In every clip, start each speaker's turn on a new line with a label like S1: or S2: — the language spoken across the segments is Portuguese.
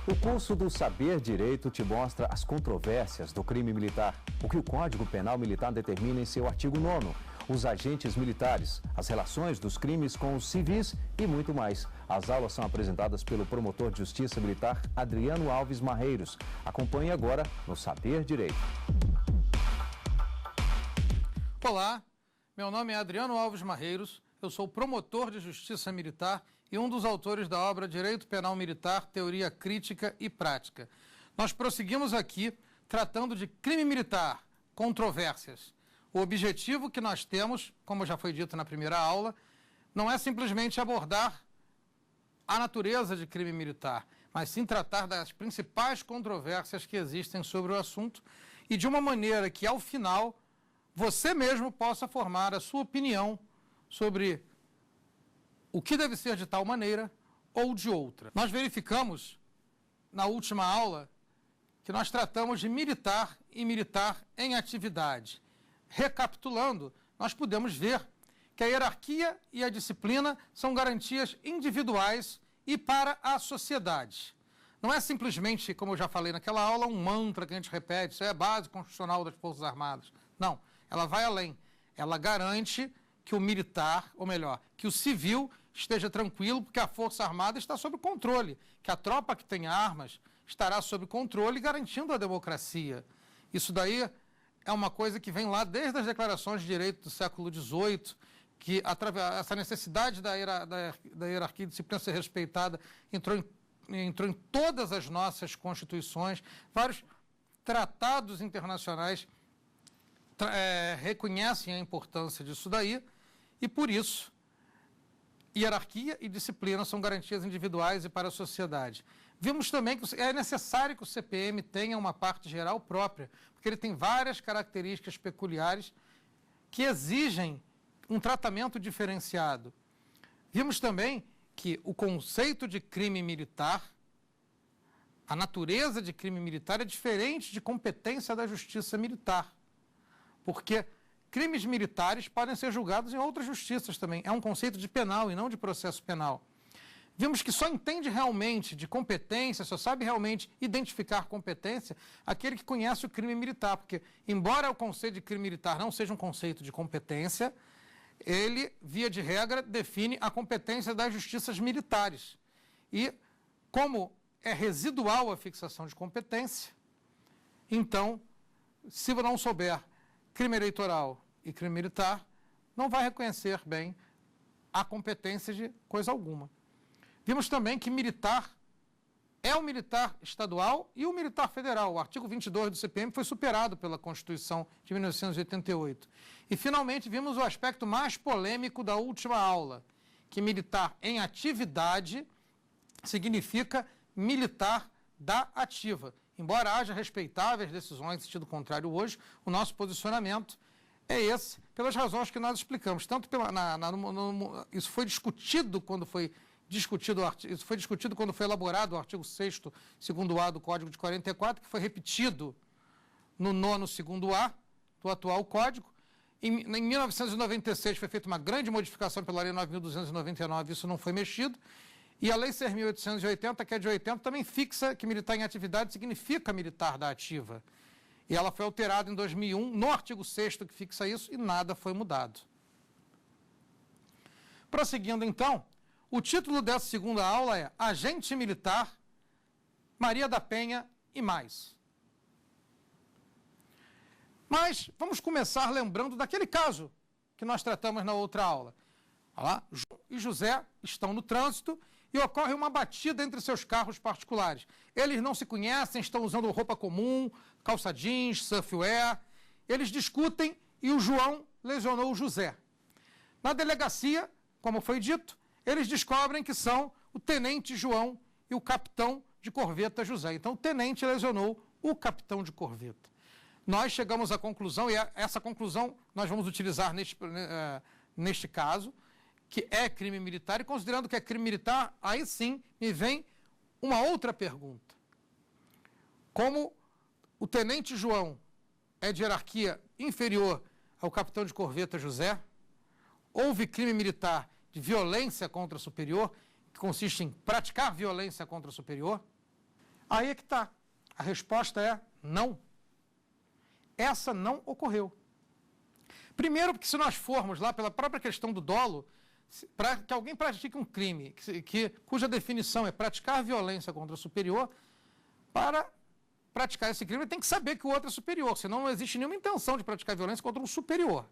S1: O curso do Saber Direito te mostra as controvérsias do crime militar, o que o Código Penal Militar determina em seu artigo 9º, os agentes militares, as relações dos crimes com os civis e muito mais. As aulas são apresentadas pelo promotor de Justiça Militar Adriano Alves Marreiros. Acompanhe agora no Saber Direito.
S2: Olá, meu nome é Adriano Alves Marreiros, eu sou promotor de Justiça Militar e um dos autores da obra Direito Penal Militar, Teoria Crítica e Prática. Nós prosseguimos aqui tratando de crime militar, controvérsias. O objetivo que nós temos, como já foi dito na primeira aula, não é simplesmente abordar a natureza de crime militar, mas sim tratar das principais controvérsias que existem sobre o assunto e de uma maneira que, ao final, você mesmo possa formar a sua opinião sobre o que deve ser de tal maneira ou de outra. Nós verificamos, na última aula, que nós tratamos de militar e militar em atividade. Recapitulando, nós podemos ver que a hierarquia e a disciplina são garantias individuais e para a sociedade. Não é simplesmente, como eu já falei naquela aula, um mantra que a gente repete, isso é a base constitucional das Forças Armadas. Não, ela vai além. Ela garante que o militar, ou melhor, que o civil esteja tranquilo, porque a Força Armada está sob controle, que a tropa que tem armas estará sob controle, garantindo a democracia. Isso daí é uma coisa que vem lá desde as declarações de direito do século XVIII, que essa necessidade da hierarquia e disciplina ser respeitada entrou em todas as nossas constituições, vários tratados internacionais reconhecem a importância disso daí, e por isso, hierarquia e disciplina são garantias individuais e para a sociedade. Vimos também que é necessário que o CPM tenha uma parte geral própria, porque ele tem várias características peculiares que exigem um tratamento diferenciado. Vimos também que o conceito de crime militar, a natureza de crime militar é diferente de competência da justiça militar, porque crimes militares podem ser julgados em outras justiças também. É um conceito de penal e não de processo penal. Vimos que só entende realmente de competência, só sabe realmente identificar competência aquele que conhece o crime militar, porque, embora o conceito de crime militar não seja um conceito de competência, ele, via de regra, define a competência das justiças militares. E, como é residual a fixação de competência, então, se não souber crime eleitoral e crime militar, não vai reconhecer bem a competência de coisa alguma. Vimos também que militar é o militar estadual e o militar federal. O artigo 22 do CPM foi superado pela Constituição de 1988. E, finalmente, vimos o aspecto mais polêmico da última aula, que militar em atividade significa militar da ativa. Embora haja respeitáveis decisões em sentido contrário hoje, o nosso posicionamento é esse, pelas razões que nós explicamos. Tanto isso foi discutido quando foi elaborado o artigo 6º, segundo A do Código de 44, que foi repetido no 9º, segundo A do atual Código. Em 1996 foi feita uma grande modificação pela Lei 9.299, isso não foi mexido. E a Lei 6.880, que é de 80, também fixa que militar em atividade significa militar da ativa. E ela foi alterada em 2001, no artigo 6º que fixa isso, e nada foi mudado. Prosseguindo, então, o título dessa segunda aula é Agente Militar, Maria da Penha e mais. Mas vamos começar lembrando daquele caso que nós tratamos na outra aula. Olha lá, João e José estão no trânsito e ocorre uma batida entre seus carros particulares. Eles não se conhecem, estão usando roupa comum, calça jeans, surfwear. Eles discutem e o João lesionou o José. Na delegacia, como foi dito, eles descobrem que são o tenente João e o capitão de corveta José. Então, o tenente lesionou o capitão de corveta. Nós chegamos à conclusão, e essa conclusão nós vamos utilizar neste caso, que é crime militar, e considerando que é crime militar, aí sim me vem uma outra pergunta. Como o tenente João é de hierarquia inferior ao capitão de corveta José, houve crime militar de violência contra o superior, que consiste em praticar violência contra o superior? Aí é que está. A resposta é não. Essa não ocorreu. Primeiro, porque se nós formos lá pela própria questão do dolo, para que alguém pratique um crime cuja definição é praticar violência contra o superior, para praticar esse crime ele tem que saber que o outro é superior, senão não existe nenhuma intenção de praticar violência contra um superior.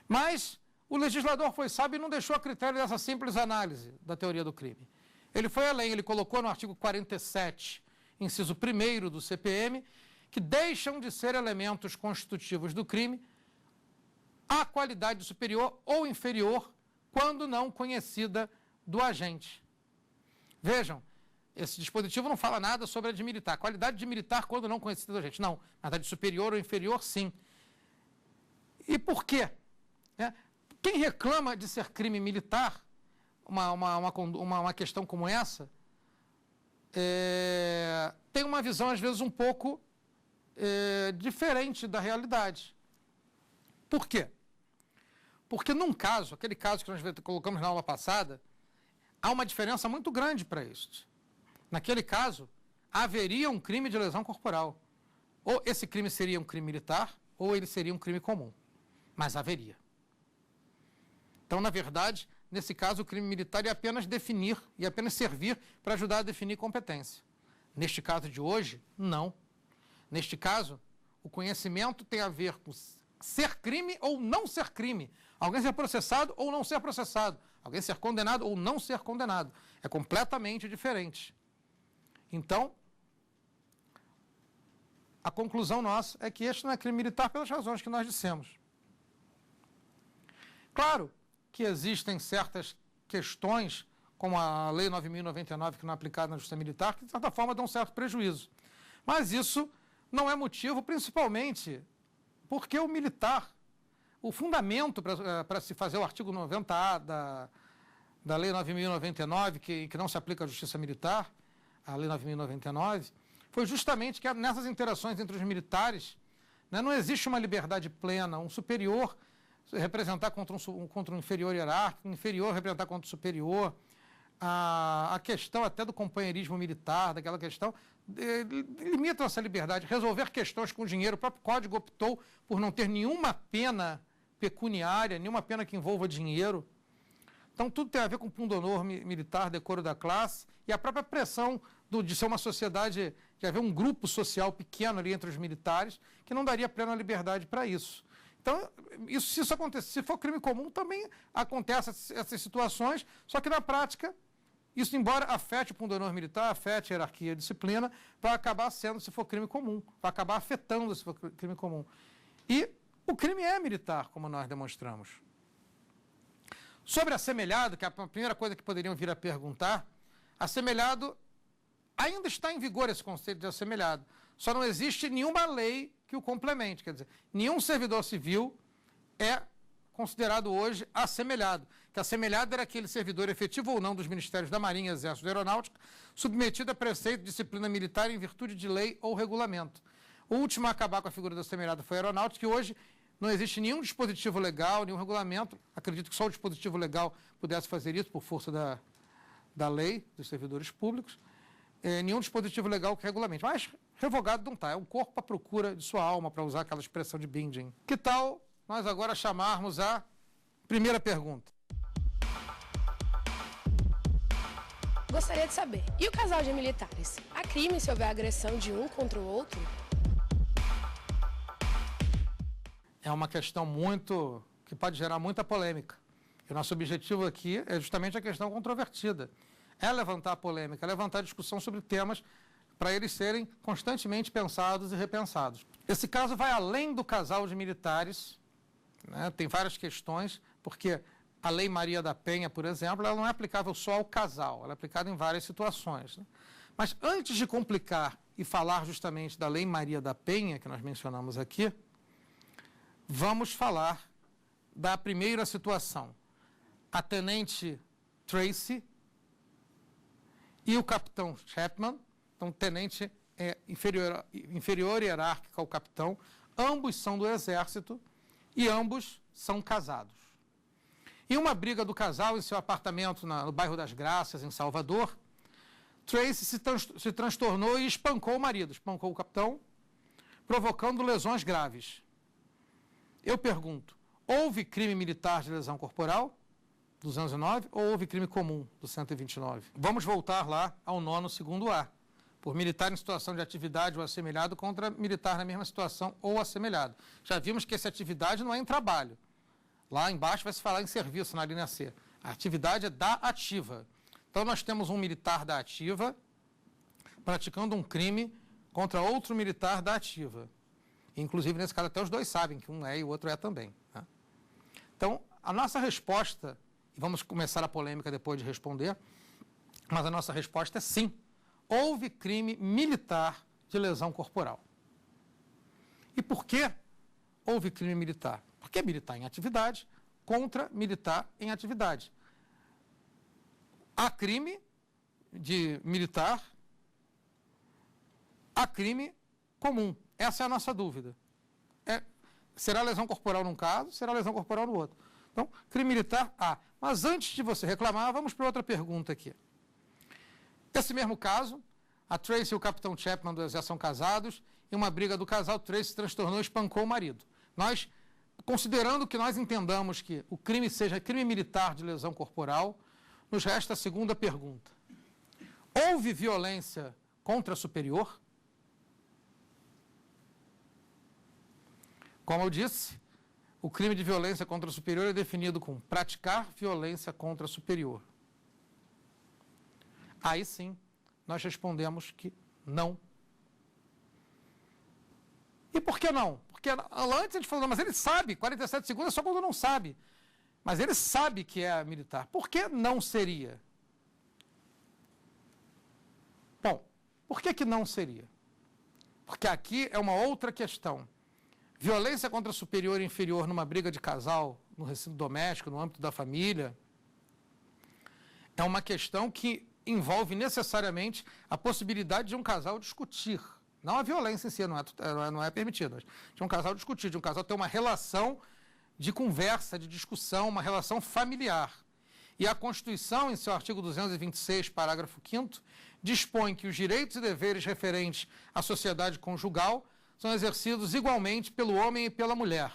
S2: Mas o legislador foi sábio e não deixou a critério dessa simples análise da teoria do crime. Ele foi além, ele colocou no artigo 47, inciso 1º do CPM, que deixam de ser elementos constitutivos do crime a qualidade superior ou inferior, quando não conhecida do agente. Vejam, esse dispositivo não fala nada sobre a de militar. Qualidade de militar quando não conhecida do agente. Não, mas a de superior ou inferior, sim. E por quê? Quem reclama de ser crime militar, uma questão como essa, tem uma visão, às vezes, um pouco diferente da realidade. Por quê? Porque num caso, aquele caso que nós colocamos na aula passada, há uma diferença muito grande para isso. Naquele caso, haveria um crime de lesão corporal. Ou esse crime seria um crime militar, ou ele seria um crime comum. Mas haveria. Então, na verdade, nesse caso, o crime militar ia apenas definir, ia apenas servir para ajudar a definir competência. Neste caso de hoje, não. Neste caso, o conhecimento tem a ver com ser crime ou não ser crime. Alguém ser processado ou não ser processado. Alguém ser condenado ou não ser condenado. É completamente diferente. Então, a conclusão nossa é que este não é crime militar pelas razões que nós dissemos. Claro que existem certas questões, como a Lei 9.099, que não é aplicada na Justiça Militar, que, de certa forma, dão um certo prejuízo. Mas isso não é motivo, principalmente porque o militar, o fundamento para se fazer o artigo 90A da Lei 9.099, que não se aplica à Justiça Militar, a Lei 9.099, foi justamente que nessas interações entre os militares, não existe uma liberdade plena, um superior representar contra um inferior hierárquico, um inferior representar contra o superior, a questão até do companheirismo militar, daquela questão, limita essa liberdade. Resolver questões com dinheiro, o próprio Código optou por não ter nenhuma pena pecuniária, nenhuma pena que envolva dinheiro. Então, tudo tem a ver com pundonor militar, decoro da classe, e a própria pressão de ser uma sociedade, de haver um grupo social pequeno ali entre os militares, que não daria plena liberdade para isso. Então, se isso acontecer, se for crime comum, também acontecem essas situações, só que na prática, isso, embora afete o pundonor militar, afete a hierarquia e a disciplina, vai acabar sendo, se for crime comum, vai acabar afetando se for crime comum. E o crime é militar, como nós demonstramos. Sobre assemelhado, que é a primeira coisa que poderiam vir a perguntar, assemelhado, ainda está em vigor esse conceito de assemelhado, só não existe nenhuma lei que o complemente, quer dizer, nenhum servidor civil é considerado hoje assemelhado, que assemelhado era aquele servidor efetivo ou não dos Ministérios da Marinha, Exército e Aeronáutica, submetido a preceito de disciplina militar em virtude de lei ou regulamento. O último a acabar com a figura do assemelhado foi a Aeronáutica, que hoje não existe nenhum dispositivo legal, nenhum regulamento, acredito que só o dispositivo legal pudesse fazer isso por força da lei dos servidores públicos, nenhum dispositivo legal que regulamente, mas revogado não está, é um corpo à procura de sua alma, para usar aquela expressão de Binding. Que tal nós agora chamarmos a primeira pergunta?
S3: Gostaria de saber, e o casal de militares? Há crime se houver agressão de um contra o outro?
S2: É uma questão que pode gerar muita polêmica. E o nosso objetivo aqui é justamente a questão controvertida. É levantar a polêmica, é levantar a discussão sobre temas para eles serem constantemente pensados e repensados. Esse caso vai além do casal de militares, né? Tem várias questões, porque a Lei Maria da Penha, por exemplo, ela não é aplicável só ao casal, ela é aplicada em várias situações, né? Mas antes de complicar e falar justamente da Lei Maria da Penha, que nós mencionamos aqui, vamos falar da primeira situação. A tenente Tracy e o capitão Chapman, então tenente inferior hierárquico ao capitão, ambos são do Exército e ambos são casados. E uma briga do casal em seu apartamento no bairro das Graças, em Salvador, Tracy se transtornou e espancou o marido, espancou o capitão, provocando lesões graves. Eu pergunto, houve crime militar de lesão corporal, 209, ou houve crime comum, do 129? Vamos voltar lá ao 9º, segundo A. Por militar em situação de atividade ou assemelhado contra militar na mesma situação ou assemelhado. Já vimos que essa atividade não é em trabalho. Lá embaixo vai se falar em serviço, na linha C. A atividade é da ativa. Então, nós temos um militar da ativa praticando um crime contra outro militar da ativa. Inclusive, nesse caso, até os dois sabem que um é e o outro é também. Né? Então, a nossa resposta, e vamos começar a polêmica depois de responder, mas a nossa resposta é sim. Houve crime militar de lesão corporal. E por que houve crime militar? Porque é militar em atividade contra militar em atividade. Há crime de militar, há crime comum. Essa é a nossa dúvida. Será lesão corporal num caso, será lesão corporal no outro. Então, crime militar há. Mas antes de você reclamar, vamos para outra pergunta aqui. Esse mesmo caso, a Tracy e o capitão Chapman do Exército são casados, em uma briga do casal, Tracy se transtornou e espancou o marido. Nós, considerando que nós entendamos que o crime seja crime militar de lesão corporal, nos resta a segunda pergunta. Houve violência contra superior? Como eu disse, o crime de violência contra superior é definido como praticar violência contra superior. Aí sim, nós respondemos que não. E por que não? Porque antes a gente falou, mas ele sabe, 47 segundos é só quando não sabe. Mas ele sabe que é militar. Por que não seria? Bom, por que não seria? Porque aqui é uma outra questão. Violência contra superior e inferior numa briga de casal, no recinto doméstico, no âmbito da família, é uma questão que envolve necessariamente a possibilidade de um casal discutir. Não a violência em si, não é permitida. De um casal discutir, de um casal ter uma relação de conversa, de discussão, uma relação familiar. E a Constituição, em seu artigo 226, parágrafo 5º, dispõe que os direitos e deveres referentes à sociedade conjugal são exercidos igualmente pelo homem e pela mulher.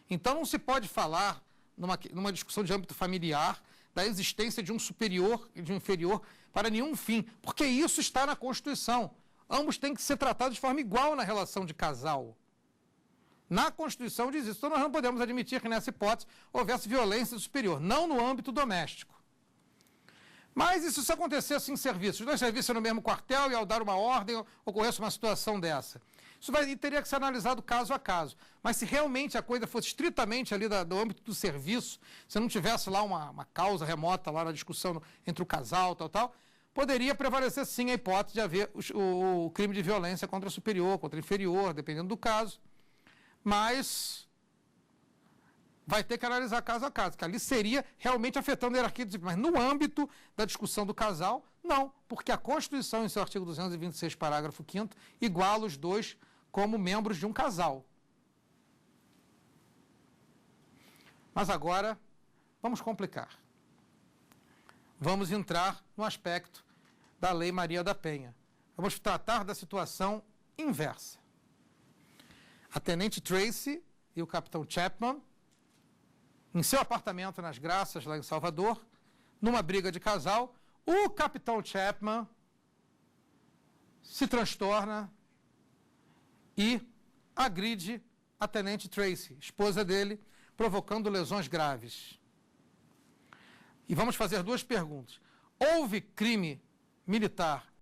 S2: Então, não se pode falar, numa discussão de âmbito familiar, da existência de um superior e de um inferior para nenhum fim, porque isso está na Constituição. Ambos têm que ser tratados de forma igual na relação de casal. Na Constituição diz isso. Então, nós não podemos admitir que, nessa hipótese, houvesse violência superior, não no âmbito doméstico. Mas e se isso acontecesse em serviço? Os dois serviços no mesmo quartel e, ao dar uma ordem, ocorresse uma situação dessa. Isso teria que ser analisado caso a caso. Mas se realmente a coisa fosse estritamente ali do âmbito do serviço, se não tivesse lá uma causa remota lá na discussão entre o casal, poderia prevalecer sim a hipótese de haver o crime de violência contra superior, contra inferior, dependendo do caso. Mas vai ter que analisar caso a caso, que ali seria realmente afetando a hierarquia do mas no âmbito da discussão do casal, não, porque a Constituição, em seu artigo 226, parágrafo 5º, iguala os dois como membros de um casal. Mas agora, vamos complicar. Vamos entrar no aspecto da Lei Maria da Penha. Vamos tratar da situação inversa. A tenente Tracy e o capitão Chapman, em seu apartamento nas Graças, lá em Salvador, numa briga de casal, o capitão Chapman se transtorna e agride a tenente Tracy, esposa dele, provocando lesões graves. E vamos fazer duas perguntas. Houve crime militar